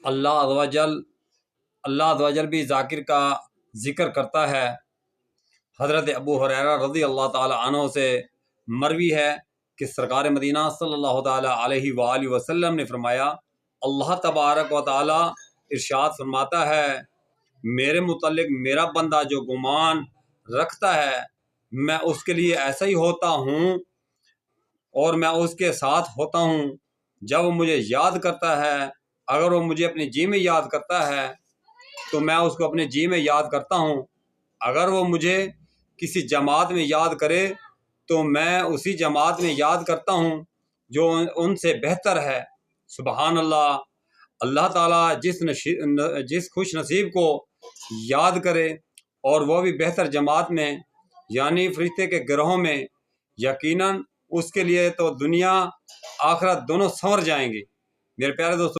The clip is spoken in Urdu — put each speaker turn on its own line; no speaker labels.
اللہ عز و جل بھی ذاکر کا ذکر کرتا ہے۔ حضرت ابو ہریرہ رضی اللہ تعالی عنہ سے مروی ہے کہ سرکار مدینہ صلی اللہ تعالی علیہ وآلہ وسلم نے فرمایا، اللہ تبارک و تعالی ارشاد فرماتا ہے، میرے متعلق میرا بندہ جو گمان رکھتا ہے میں اس کے لیے ایسا ہی ہوتا ہوں اور میں اس کے ساتھ ہوتا ہوں جب وہ مجھے یاد کرتا ہے۔ اگر وہ مجھے اپنے جی میں یاد کرتا ہے تو میں اس کو اپنے جی میں یاد کرتا ہوں، اگر وہ مجھے کسی جماعت میں یاد کرے تو میں اسی جماعت میں یاد کرتا ہوں جو ان سے بہتر ہے۔ سبحان اللہ۔ اللہ تعالیٰ جس خوش نصیب کو یاد کرے اور وہ بھی بہتر جماعت میں یعنی فرشتے کے گروہوں میں، یقیناً اس کے لیے تو دنیا آخرت دونوں سنور جائیں گے۔ میرے پیارے دوستو،